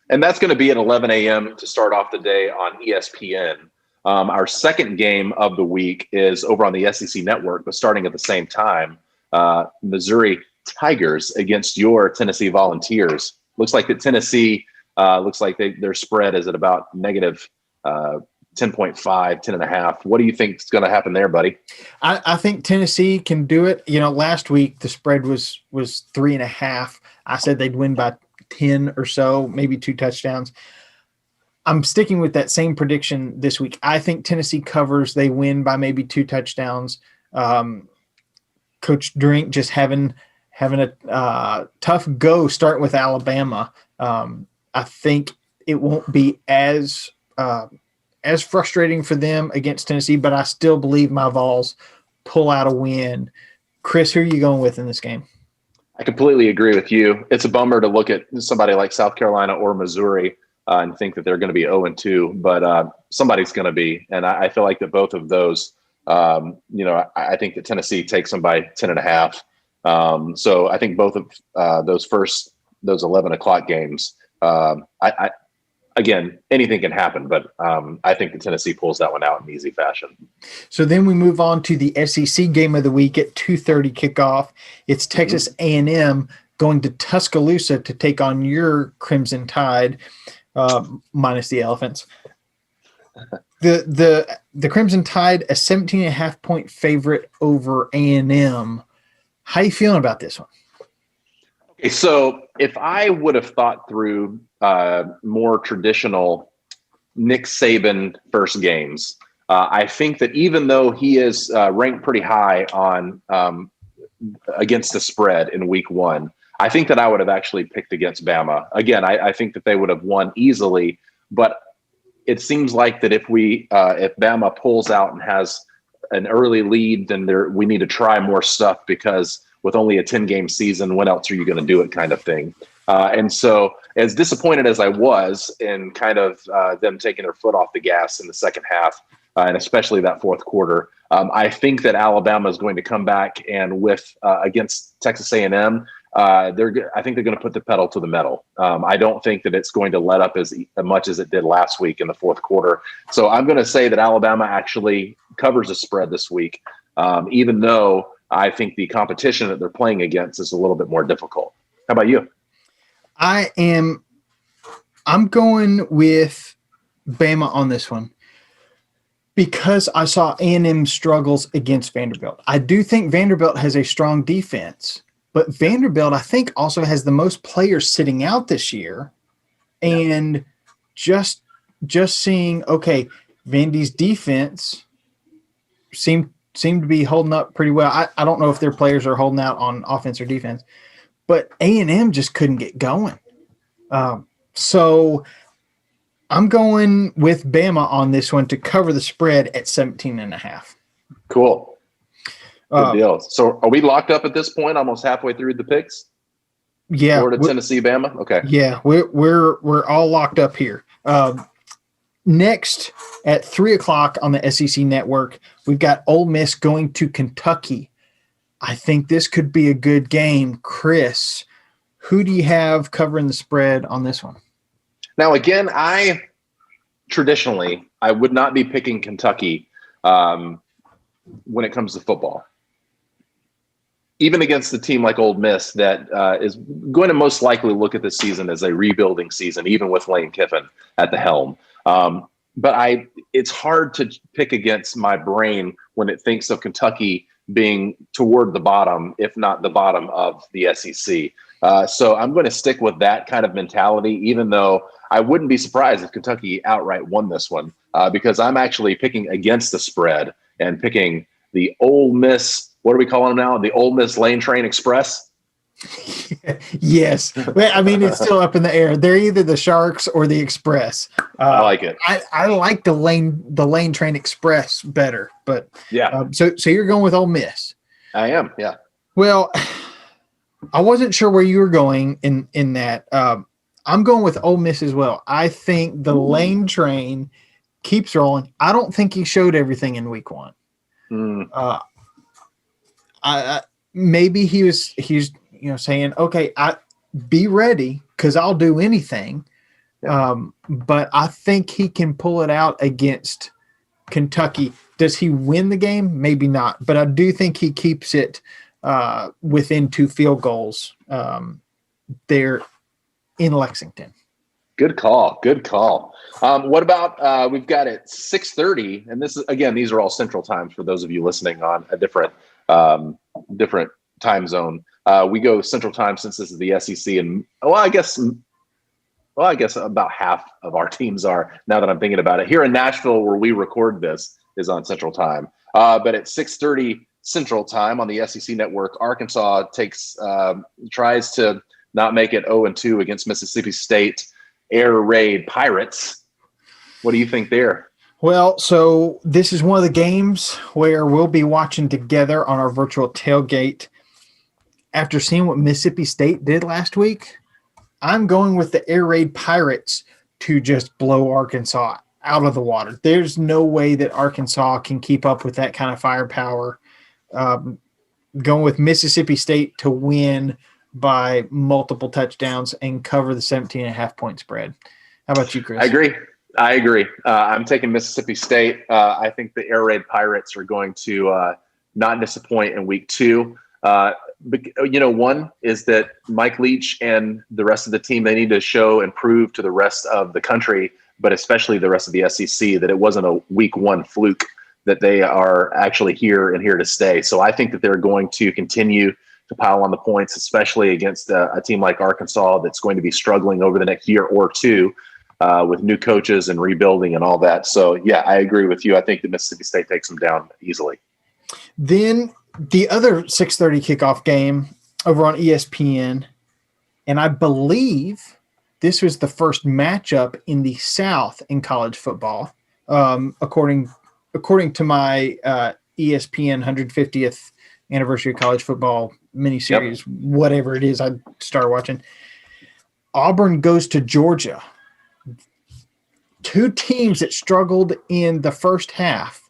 And that's going to be at 11 a.m. to start off the day on ESPN. Our second game of the week is over on the SEC network, but starting at the same time. Missouri Tigers against your Tennessee Volunteers. Looks like that Tennessee looks like their spread is at about negative 10.5, 10.5. What do you think is going to happen there, buddy? I think Tennessee can do it. Last week the spread was 3.5. I said they'd win by 10 or so, maybe 2 touchdowns. I'm sticking with that same prediction this week. I think Tennessee covers. They win by maybe 2 touchdowns. Coach Drink just having a tough go starting with Alabama. I think it won't be as frustrating for them against Tennessee, but I still believe my Vols pull out a win. Chris, who are you going with in this game? I completely agree with you. It's a bummer to look at somebody like South Carolina or Missouri and think that they're going to be 0-2, but somebody's going to be. And I feel like that both of those, I think that Tennessee takes them by 10.5. So I think both of those 11 o'clock games, again, anything can happen, but I think the Tennessee pulls that one out in easy fashion. So then we move on to the SEC game of the week at 2:30 kickoff. It's Texas A&M going to Tuscaloosa to take on your Crimson Tide, minus the Elephants. The Crimson Tide, a 17.5 point favorite over A&M. How you feeling about this one? Okay, so if I would have thought through more traditional Nick Saban first games, I think that even though he is ranked pretty high on against the spread in week 1, I think that I would have actually picked against Bama. Again, I think that they would have won easily, but it seems like that if Bama pulls out and has an early lead, then we need to try more stuff, because with only a 10-game season, when else are you going to do it, kind of thing. And so as disappointed as I was in kind of them taking their foot off the gas in the second half, and especially that fourth quarter, I think that Alabama is going to come back and against Texas A&M, I think they're going to put the pedal to the metal. I don't think that it's going to let up as much as it did last week in the fourth quarter. So I'm going to say that Alabama actually covers the spread this week, even though I think the competition that they're playing against is a little bit more difficult. How about you? I'm going with Bama on this one because I saw A&M struggles against Vanderbilt. I do think Vanderbilt has a strong defense, but Vanderbilt, I think, also has the most players sitting out this year. And just seeing, okay, Vandy's defense seemed to be holding up pretty well. I don't know if their players are holding out on offense or defense, but A&M just couldn't get going. So I'm going with Bama on this one to cover the spread at 17.5. Cool. Good deal. So are we locked up at this point, almost halfway through the picks? Yeah. Florida, Tennessee, Bama? Okay. Yeah, we're all locked up here. Next, at 3:00 on the SEC network, we've got Ole Miss going to Kentucky. I think this could be a good game. Chris, who do you have covering the spread on this one? Now, again, traditionally, I would not be picking Kentucky when it comes to football. Even against a team like Ole Miss that is going to most likely look at this season as a rebuilding season, even with Lane Kiffin at the helm. But it's hard to pick against my brain when it thinks of Kentucky being toward the bottom, if not the bottom of the SEC. So I'm going to stick with that kind of mentality, even though I wouldn't be surprised if Kentucky outright won this one, because I'm actually picking against the spread and picking the Ole Miss. What are we calling them now? The Ole Miss Lane Train Express? Yes. Well, I mean, it's still up in the air. They're either the Sharks or the Express. I like it. I like the Lane Train Express better, but yeah. So you're going with Ole Miss. I am. Yeah. Well, I wasn't sure where you were going in that. I'm going with Ole Miss as well. I think the Lane train keeps rolling. I don't think he showed everything in week 1. Mm. Maybe he's saying, okay, be ready because I'll do anything. Yeah. But I think he can pull it out against Kentucky. Does he win the game? Maybe not, but I do think he keeps it within 2 field goals there in Lexington. Good call. Good call. What about we've got it 6:30, and this is again, these are all Central times for those of you listening on a different time zone. We go Central time since this is the SEC, and I guess about half of our teams are, now that I'm thinking about it. Here in Nashville, where we record this, is on Central time. But at 6:30 Central time on the SEC network, Arkansas tries to not make it 0-2 against Mississippi State Air Raid Pirates. What do you think there? Well, so this is one of the games where we'll be watching together on our virtual tailgate. After seeing what Mississippi State did last week, I'm going with the Air Raid Pirates to just blow Arkansas out of the water. There's no way that Arkansas can keep up with that kind of firepower. Going with Mississippi State to win by multiple touchdowns and cover the 17.5 point spread. How about you, Chris? I agree. I'm taking Mississippi State. I think the Air Raid Pirates are going to not disappoint in week 2. One is that Mike Leach and the rest of the team, they need to show and prove to the rest of the country, but especially the rest of the SEC, that it wasn't a week 1 fluke, that they are actually here and here to stay. So I think that they're going to continue to pile on the points, especially against a team like Arkansas that's going to be struggling over the next year or 2 with new coaches and rebuilding and all that. So, yeah, I agree with you. I think that Mississippi State takes them down easily. Then the other 6:30 kickoff game over on ESPN, and I believe this was the first matchup in the South in college football, according to my ESPN 150th anniversary of college football miniseries, whatever it is I started watching. Auburn goes to Georgia. 2 teams that struggled in the first half,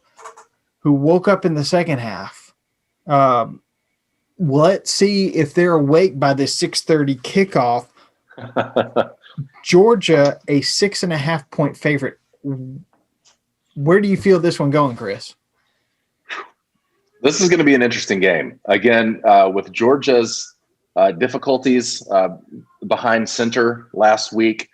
who woke up in the second half. Let's see if they're awake by the 6:30 kickoff. Georgia, a 6.5 point favorite. Where do you feel this one going, Chris? This is going to be an interesting game. Again, with Georgia's difficulties behind center last week,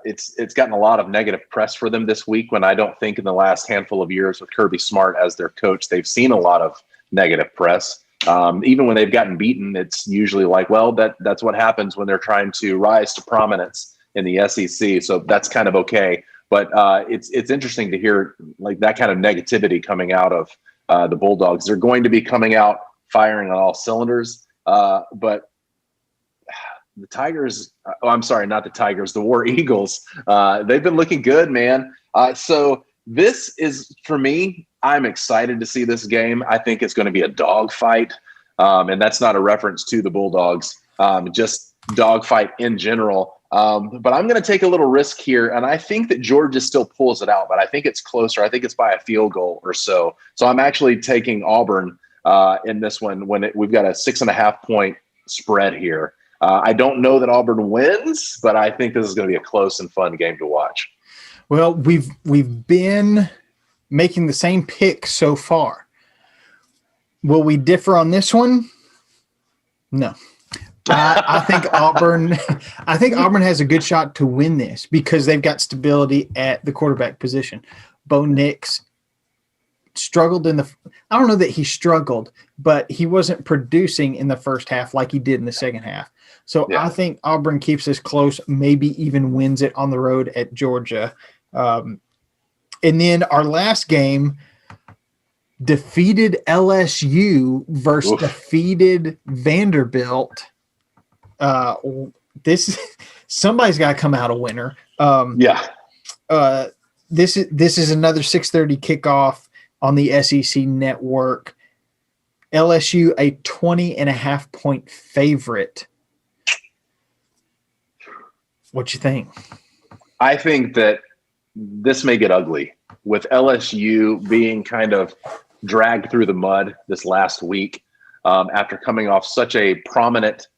it's gotten a lot of negative press for them this week, when I don't think in the last handful of years with Kirby Smart as their coach, they've seen a lot of negative press. Even when they've gotten beaten, it's usually like, well, that's what happens when they're trying to rise to prominence in the SEC. So that's kind of okay. But it's interesting to hear like that kind of negativity coming out of the Bulldogs. They're going to be coming out firing on all cylinders. But the Tigers, I'm sorry, not the Tigers, the War Eagles, they've been looking good, man. So this is, for me, I'm excited to see this game. I think it's going to be a dogfight. And that's not a reference to the Bulldogs, just dogfight in general. But I'm going to take a little risk here, and I think that Georgia still pulls it out, but I think it's closer. I think it's by a field goal or so. So I'm actually taking Auburn in this one when we've got a 6.5 point spread here. I don't know that Auburn wins, but I think this is going to be a close and fun game to watch. Well, we've been making the same pick so far. Will we differ on this one? No. I think Auburn. I think Auburn has a good shot to win this because they've got stability at the quarterback position. Bo Nix struggled in the. I don't know that he struggled, but he wasn't producing in the first half like he did in the second half. So yeah. I think Auburn keeps this close, maybe even wins it on the road at Georgia. And then our last game, defeated LSU versus defeated Vanderbilt. Somebody's got to come out a winner. This is another 6:30 kickoff on the SEC network. LSU a 20.5 point favorite. What you think? I think that this may get ugly with LSU being kind of dragged through the mud this last week after coming off such a prominent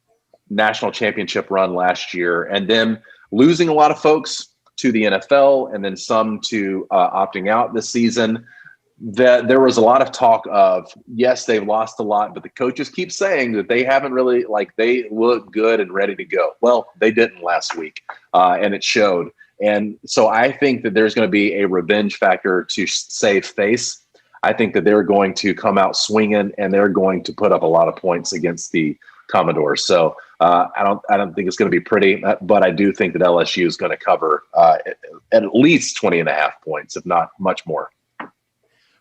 national championship run last year, and then losing a lot of folks to the NFL and then some to opting out this season. That there was a lot of talk of, yes, they've lost a lot, but the coaches keep saying that they haven't really, like, they look good and ready to go. Well, they didn't last week, and it showed. And so I think that there's going to be a revenge factor to save face. I think that they're going to come out swinging, and they're going to put up a lot of points against the Commodores. So I don't think it's going to be pretty, but I do think that LSU is going to cover at least 20.5 points, if not much more.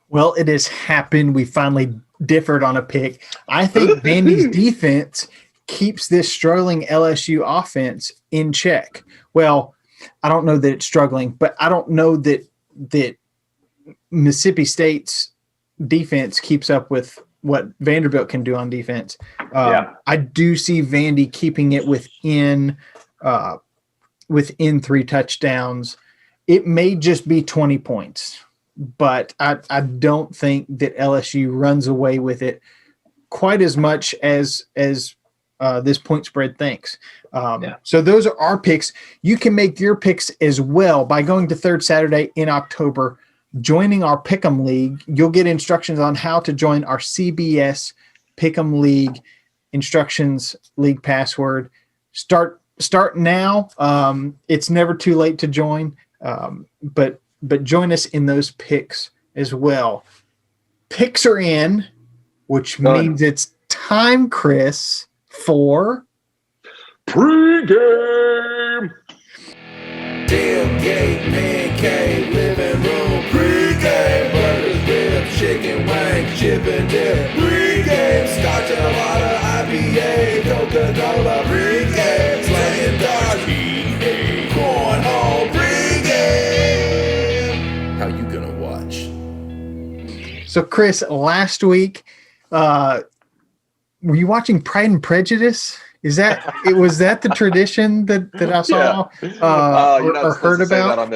Well, it has happened. We finally differed on a pick. I think Vandy's defense keeps this struggling LSU offense in check. Well, I don't know that it's struggling, but I don't know that Mississippi State's defense keeps up with what Vanderbilt can do on defense. I do see Vandy keeping it within 3 touchdowns. It may just be 20 points. But I don't think that LSU runs away with it quite as much as this point spread thinks. So those are our picks. You can make your picks as well by going to Third Saturday in October, joining our Pick'em League. You'll get instructions on how to join our CBS Pick'em League instructions, league password. Start now. It's never too late to join, but join us in those picks as well. Picks are in, which means it's time, Chris, for pregame. Tailgate, pancake, living room, pregame. Burgers, ribs, chicken wings, chip and dip, pregame. Scotch and a lot of IPA, Coca-Cola, pregame. Slaying darts, EA, cornhole, pregame. How you gonna watch? So, Chris, last week, were you watching Pride and Prejudice? Was that the tradition that I saw or heard about?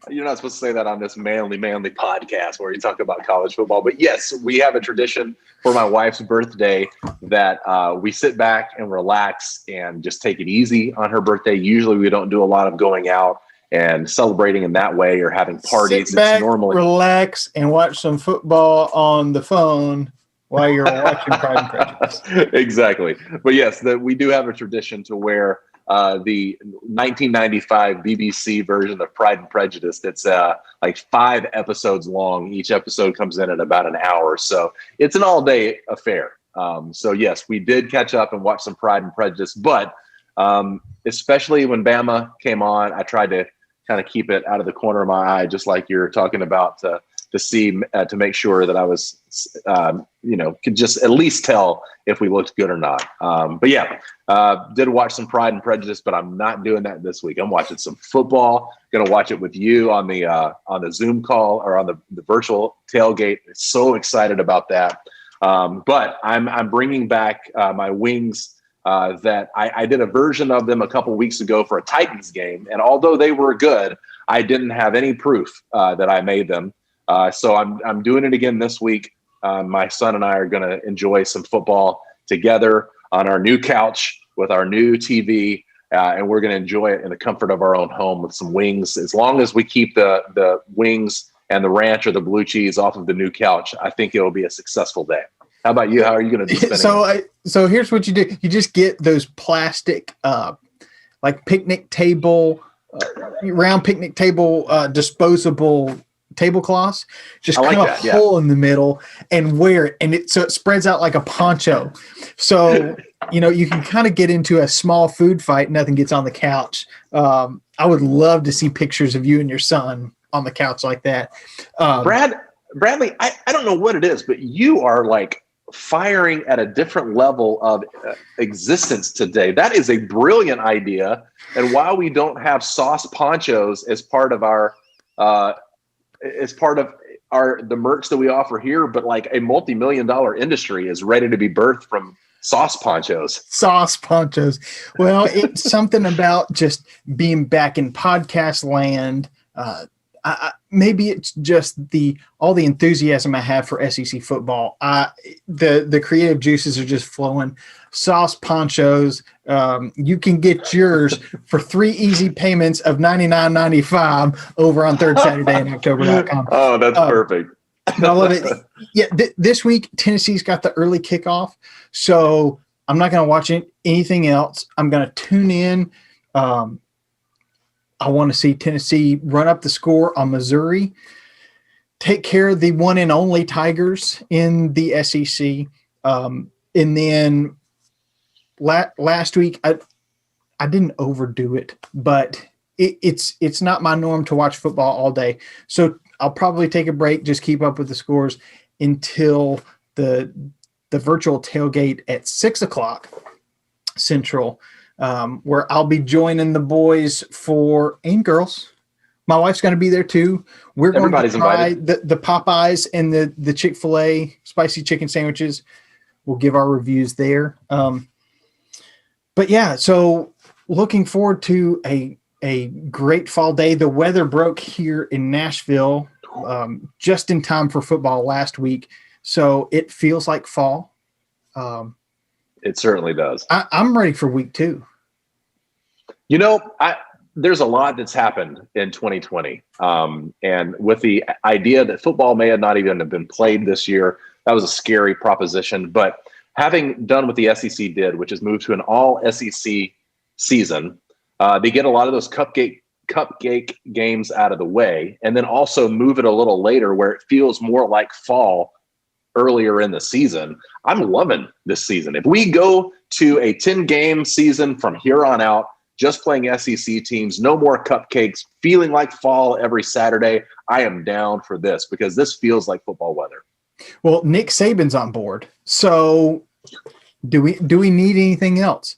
You're not supposed to say that on this manly podcast where you talk about college football. But yes, we have a tradition for my wife's birthday that we sit back and relax and just take it easy on her birthday. Usually we don't do a lot of going out and celebrating in that way or having parties. Sit back, it's normally relax, and watch some football on the phone while you're watching Pride and Prejudice. Exactly. But yes, we do have a tradition to where the 1995 BBC version of Pride and Prejudice that's like 5 episodes long. Each episode comes in at about an hour. So it's an all-day affair. So yes, we did catch up and watch some Pride and Prejudice. But especially when Bama came on, I tried to kind of keep it out of the corner of my eye, just like you're talking about, to see, to make sure that I was, could just at least tell if we looked good or not. But yeah, did watch some Pride and Prejudice, but I'm not doing that this week. I'm watching some football. Going to watch it with you on the Zoom call or on the virtual tailgate. So excited about that. But I'm bringing back my wings. That I did a version of them a couple weeks ago for a Titans game, and although they were good, I didn't have any proof that I made them. So I'm doing it again this week. My son and I are going to enjoy some football together on our new couch with our new TV, and we're going to enjoy it in the comfort of our own home with some wings. As long as we keep the wings and the ranch or the blue cheese off of the new couch, I think it'll be a successul day. How about you? How are you going to be spending it? So here's what you do. You just get those plastic, like picnic table, round picnic table, disposable tablecloths. Just cut a hole in the middle and wear it. And so it spreads out like a poncho. So, you can kind of get into a small food fight. Nothing gets on the couch. I would love to see pictures of you and your son on the couch like that. Bradley, I don't know what it is, but you are like firing at a different level of existence today. That is a brilliant idea. And while we don't have sauce ponchos as part of the merch that we offer here, but like a multi-million-dollar industry is ready to be birthed from Sauce ponchos. Sauce ponchos. Well, it's something about just being back in podcast land. Maybe it's just all the enthusiasm I have for SEC football. The creative juices are just flowing. Sauce ponchos. You can get yours for 3 easy payments of $99.95 over on Third Saturday in October.com. Oh, that's perfect. I love it. Yeah, this week Tennessee's got the early kickoff, so I'm not going to watch anything else. I'm going to tune in. I want to see Tennessee run up the score on Missouri, take care of the one and only Tigers in the SEC, and then last week I didn't overdo it, but it's not my norm to watch football all day, so I'll probably take a break, just keep up with the scores until the virtual tailgate at 6:00 Central, where I'll be joining the boys and girls. My wife's going to be there too. We're going to try the Popeyes and the Chick-fil-A spicy chicken sandwiches. We'll give our reviews there. But yeah, so looking forward to a great fall day. The weather broke here in Nashville just in time for football last week, so it feels like fall. It certainly does. I'm ready for week 2. There's a lot that's happened in 2020, and with the idea that football may have not even have been played this year, that was a scary proposition. But having done what the SEC did, which is move to an all SEC season, they get a lot of those cupcake games out of the way, and then also move it a little later where it feels more like fall earlier in the season. I'm loving this season. If we go to a 10-game season from here on out, just playing SEC teams, no more cupcakes, feeling like fall every Saturday, I am down for this because this feels like football weather. Well, Nick Saban's on board. So do we need anything else?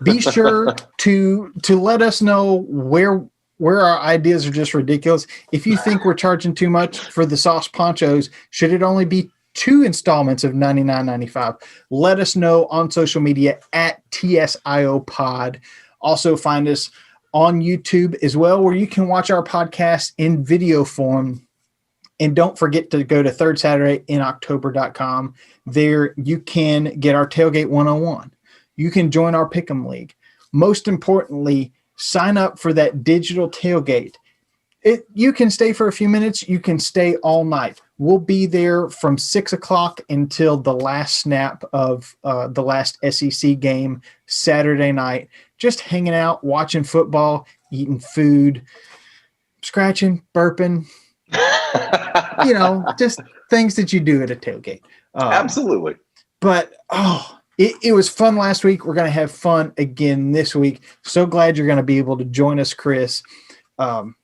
Be sure to let us know where our ideas are just ridiculous. If you think we're charging too much for the sauce ponchos, should it only be 2 installments of $99.95? Let us know on social media at TSIO Pod. Also find us on YouTube as well, where you can watch our podcast in video form. And don't forget to go to Third Saturday in October.com. There you can get our Tailgate 101. You can join our Pick'em League. Most importantly, sign up for that digital tailgate. You can stay for a few minutes. You can stay all night. We'll be there from 6:00 until the last snap of the last SEC game Saturday night. Just hanging out, watching football, eating food, scratching, burping. Just things that you do at a tailgate. Absolutely. But, it was fun last week. We're going to have fun again this week. So glad you're going to be able to join us, Chris. I'm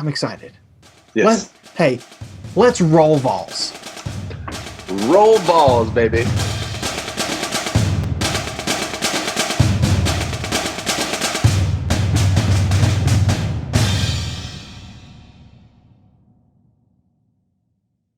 excited. Yes. Let's roll Vols. Roll balls, baby.